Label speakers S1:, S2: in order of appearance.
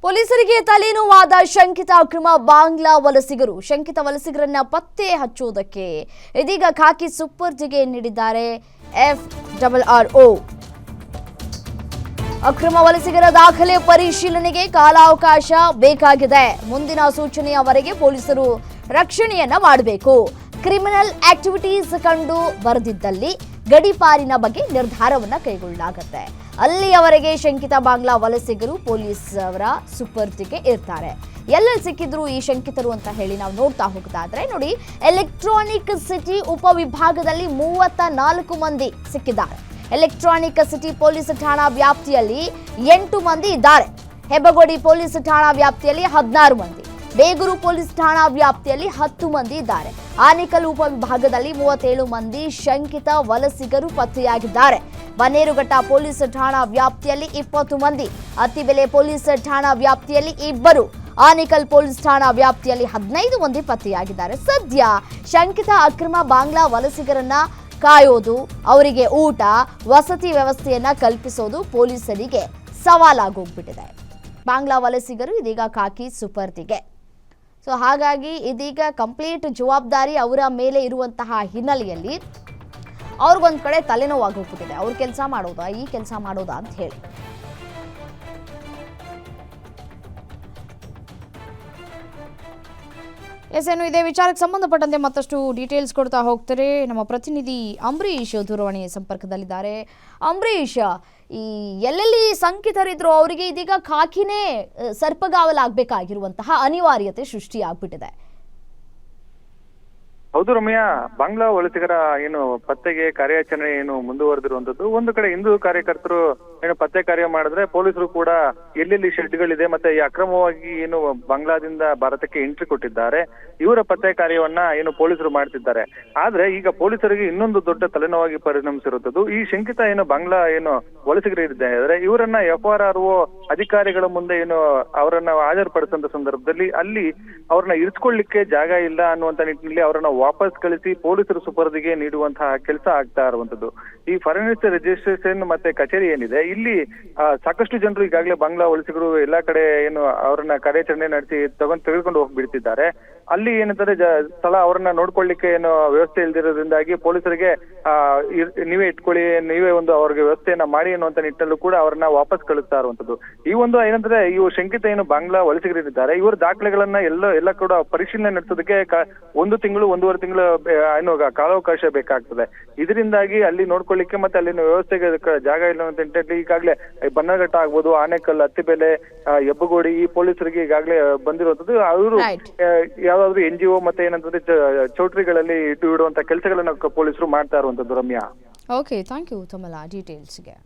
S1: ಪೊಲೀಸರಿಗೆ ತಲೆನೋವಾದ ಶಂಕಿತ ಅಕ್ರಮ ಬಾಂಗ್ಲಾ ವಲಸಿಗರು. ಶಂಕಿತ ವಲಸಿಗರನ್ನ ಪತ್ತೆ ಹಚ್ಚುವುದಕ್ಕೆ ಇದೀಗ ಖಾಕಿ ಸುಪರ್ದಿಗೆ ನೀಡಿದ್ದಾರೆ FRRO. ಅಕ್ರಮ ವಲಸಿಗರ ದಾಖಲೆ ಪರಿಶೀಲನೆಗೆ ಕಾಲಾವಕಾಶ ಬೇಕಾಗಿದೆ. ಮುಂದಿನ ಸೂಚನೆಯವರೆಗೆ ಪೊಲೀಸರು ರಕ್ಷಣೆಯನ್ನ ಮಾಡಬೇಕು. ಕ್ರಿಮಿನಲ್ ಆಕ್ಟಿವಿಟೀಸ್ ಕಂಡು ಬರೆದಿದ್ದಲ್ಲಿ ಗಡಿಪಾರಿನ ಬಗ್ಗೆ ನಿರ್ಧಾರವನ್ನ ಕೈಗೊಳ್ಳಲಾಗುತ್ತೆ. ಅಲ್ಲಿಯವರೆಗೆ ಶಂಕಿತ ಬಾಂಗ್ಲಾ ವಲಸಿಗರು ಪೊಲೀಸ್ ಅವರ ಸುಪರ್ದಿಗೆ ಇರ್ತಾರೆ. ಎಲ್ಲೆಲ್ಲಿ ಸಿಕ್ಕಿದ್ರು ಈ ಶಂಕಿತರು ಅಂತ ಹೇಳಿ ನಾವು ನೋಡ್ತಾ ಹೋಗ್ತಾದ್ರೆ ನೋಡಿ, ಎಲೆಕ್ಟ್ರಾನಿಕ್ ಸಿಟಿ ಉಪವಿಭಾಗದಲ್ಲಿ 34 ಮಂದಿ ಸಿಕ್ಕಿದ್ದಾರೆ. ಎಲೆಕ್ಟ್ರಾನಿಕ್ ಸಿಟಿ ಪೊಲೀಸ್ ಠಾಣಾ ವ್ಯಾಪ್ತಿಯಲ್ಲಿ 8 ಮಂದಿ ಇದ್ದಾರೆ. ಹೆಬ್ಬಗೋಡಿ ಪೊಲೀಸ್ ಠಾಣಾ ವ್ಯಾಪ್ತಿಯಲ್ಲಿ 16 ಮಂದಿ, ಬೇಗೂರು ಪೊಲೀಸ್ ಠಾಣಾ ವ್ಯಾಪ್ತಿಯಲ್ಲಿ 10 ಮಂದಿ ಇದ್ದಾರೆ. ಆನೇಕಲ್ ಉಪವಿಭಾಗದಲ್ಲಿ 37 ಮಂದಿ ಶಂಕಿತ ವಲಸಿಗರು ಪತ್ತೆಯಾಗಿದ್ದಾರೆ. ಬನ್ನೇರುಘಟ್ಟ ಪೊಲೀಸ್ ಠಾಣಾ ವ್ಯಾಪ್ತಿಯಲ್ಲಿ 20 ಮಂದಿ, ಅತ್ತಿಬೆಲೆ ಪೊಲೀಸ್ ಠಾಣಾ ವ್ಯಾಪ್ತಿಯಲ್ಲಿ 2, ಆನೇಕಲ್ ಪೊಲೀಸ್ ಠಾಣಾ ವ್ಯಾಪ್ತಿಯಲ್ಲಿ 15 ಮಂದಿ ಪತ್ತೆಯಾಗಿದ್ದಾರೆ. ಸದ್ಯ ಶಂಕಿತ ಅಕ್ರಮ ಬಾಂಗ್ಲಾ ವಲಸಿಗರನ್ನ ಕಾಯೋದು, ಅವರಿಗೆ ಊಟ ವಸತಿ ವ್ಯವಸ್ಥೆಯನ್ನ ಕಲ್ಪಿಸೋದು ಪೊಲೀಸರಿಗೆ ಸವಾಲಾಗೋಗ್ಬಿಟ್ಟಿದೆ. ಬಾಂಗ್ಲಾ ವಲಸಿಗರು ಇದೀಗ ಖಾಕಿ ಸುಪರ್ದಿಗೆ. ಸೊ ಹಾಗಾಗಿ ಇದೀಗ ಕಂಪ್ಲೀಟ್ ಜವಾಬ್ದಾರಿ ಅವರ ಮೇಲೆ ಇರುವಂತಹ ಹಿನ್ನೆಲೆಯಲ್ಲಿ ಅವ್ರಿಗೊಂದು ಕಡೆ ತಲೆನೋವಾಗೋಗ್ಬಿಟ್ಟಿದೆ. ಅವ್ರ ಕೆಲಸ ಮಾಡೋದಾ ಈ ಕೆಲಸ ಮಾಡೋದಾ ಅಂತ ಹೇಳಿ. ಏನು ಇದೇ ವಿಚಾರಕ್ಕೆ ಸಂಬಂಧಪಟ್ಟಂತೆ ಮತ್ತಷ್ಟು ಡೀಟೇಲ್ಸ್ ಕೊಡ್ತಾ ಹೋಗ್ತಾರೆ ನಮ್ಮ ಪ್ರತಿನಿಧಿ ಅಂಬರೀಶ್ ದೂರವಾಣಿ ಸಂಪರ್ಕದಲ್ಲಿದ್ದಾರೆ. ಅಂಬರೀಶ್, ಈ ಎಲ್ಲೆಲ್ಲಿ ಶಂಕಿತರಿದ್ರು ಅವರಿಗೆ ಇದೀಗ ಖಾಕಿನೇ ಸರ್ಪಗಾವಲಾಗಬೇಕಾಗಿರುವಂತಹ ಅನಿವಾರ್ಯತೆ ಸೃಷ್ಟಿಯಾಗ್ಬಿಟ್ಟಿದೆ.
S2: ಹೌದು ರಮ್ಯಾ, ಬಾಂಗ್ಲಾ ವಲಸಿಗರ ಏನು ಪತ್ತೆಗೆ ಕಾರ್ಯಾಚರಣೆ ಏನು ಮುಂದುವರೆದಿರುವಂತದ್ದು. ಒಂದು ಕಡೆ ಹಿಂದೂ ಕಾರ್ಯಕರ್ತರು ಏನು ಪತ್ತೆ ಕಾರ್ಯ ಮಾಡಿದ್ರೆ, ಪೊಲೀಸರು ಕೂಡ ಎಲ್ಲೆಲ್ಲಿ ಶೆಡ್ಗಳಿದೆ ಮತ್ತೆ ಈ ಅಕ್ರಮವಾಗಿ ಏನು ಬಾಂಗ್ಲಾದಿಂದ ಭಾರತಕ್ಕೆ ಎಂಟ್ರಿ ಕೊಟ್ಟಿದ್ದಾರೆ ಇವರ ಪತ್ತೆ ಕಾರ್ಯವನ್ನ ಏನು ಪೊಲೀಸರು ಮಾಡ್ತಿದ್ದಾರೆ. ಆದ್ರೆ ಈಗ ಪೊಲೀಸರಿಗೆ ಇನ್ನೊಂದು ದೊಡ್ಡ ತಲೆನೋವಾಗಿ ಪರಿಣಮಿಸಿರುತ್ತದೆ. ಈ ಶಂಕಿತ ಏನು ಬಾಂಗ್ಲಾ ಏನು ವಲಸಿಗರು ಇದ್ದಾರೆ ಇವರನ್ನ FRRO ಅಧಿಕಾರಿಗಳ ಮುಂದೆ ಏನು ಅವರನ್ನ ಹಾಜರುಪಡಿಸುವಂತ ಸಂದರ್ಭದಲ್ಲಿ ಅಲ್ಲಿ ಅವ್ರನ್ನ ಇರಿಸ್ಕೊಳ್ಳಿಕ್ಕೆ ಜಾಗ ಇಲ್ಲ ಅನ್ನುವಂತ ನಿಟ್ಟಿನಲ್ಲಿ ಅವರನ್ನ ವಾಪಸ್ ಕಳಿಸಿ ಪೊಲೀಸರು ಸುಪರ್ದಿಗೆ ನೀಡುವಂತಹ ಕೆಲಸ ಆಗ್ತಾ ಇರುವಂತದ್ದು. ಈ ಫಾರಿನಿಸ್ಟ್ ರಿಜಿಸ್ಟ್ರೇಷನ್ ಮತ್ತೆ ಕಚೇರಿ ಏನಿದೆ ಇಲ್ಲಿ ಸಾಕಷ್ಟು ಜನರು ಈಗಾಗಲೇ ಬಾಂಗ್ಲಾ ವಲಸಿಗರು ಎಲ್ಲಾ ಕಡೆ ಏನು ಅವರನ್ನ ಕಾರ್ಯಾಚರಣೆ ನಡೆಸಿ ತೆಗೆದುಕೊಂಡು ಹೋಗ್ಬಿಡ್ತಿದ್ದಾರೆ. ಅಲ್ಲಿ ಏನಂತಾರೆ ಸ್ಥಳ ಅವರನ್ನ ನೋಡ್ಕೊಳ್ಳಿಕ್ಕೆ ಏನು ವ್ಯವಸ್ಥೆ ಇಲ್ದಿರೋದ್ರಿಂದಾಗಿ ಪೊಲೀಸರಿಗೆ ನೀವೇ ಇಟ್ಕೊಳ್ಳಿ, ನೀವೇ ಒಂದು ಅವ್ರಿಗೆ ವ್ಯವಸ್ಥೆಯನ್ನ ಮಾಡಿ ಅನ್ನುವಂತ ನಿಟ್ಟಲ್ಲೂ ಕೂಡ ಅವರನ್ನ ವಾಪಸ್ ಕಳಿಸ್ತಾ ಇರುವಂತದ್ದು. ಈ ಒಂದು ಏನಂದ್ರೆ ಇವು ಶಂಕಿತ ಏನು ಬಾಂಗ್ಲಾ ವಲಸಿಗರಿದ್ದಾರೆ ಇವರ ದಾಖಲೆಗಳನ್ನ ಎಲ್ಲ ಕೂಡ ಪರಿಶೀಲನೆ ನಡೆಸೋದಕ್ಕೆ 1 ತಿಂಗಳು 1.5 ತಿಂಗಳು ಏನು ಕಾಲಾವಕಾಶ ಬೇಕಾಗ್ತದೆ. ಇದರಿಂದಾಗಿ ಅಲ್ಲಿ ನೋಡ್ಕೊಳ್ಳಿಕ್ಕೆ ಮತ್ತೆ ಅಲ್ಲಿನ ವ್ಯವಸ್ಥೆಗೆ ಜಾಗ ಇಲ್ಲ ಅಂತ ನಿಟ್ಟಿನಲ್ಲಿ ಈಗಾಗಲೇ ಬನ್ನಘಟ್ಟ ಆಗ್ಬೋದು, ಆನೇಕಲ್, ಅತ್ತಿಬೆಲೆ, ಹೆಬ್ಬಗೋಡಿ ಈ ಪೊಲೀಸರಿಗೆ ಈಗಾಗಲೇ ಬಂದಿರುವಂತದ್ದು. ಅವರು ಯಾವ್ದಾದ್ರು NGO ಮತ್ತೆ ಏನಂತಂದ್ರೆ ಚೌಟ್ರಿಗಳಲ್ಲಿ ಇಡುವಂತ ಕೆಲಸಗಳನ್ನ ಪೊಲೀಸರು ಮಾಡ್ತಾ ಇರುವಂತದ್ದು. ರಮ್ಯಾ,
S1: ಓಕೆ, ಥ್ಯಾಂಕ್ ಯು ತಮ್ಮಲ್ಲ ಡೀಟೇಲ್ಸ್ಗೆ.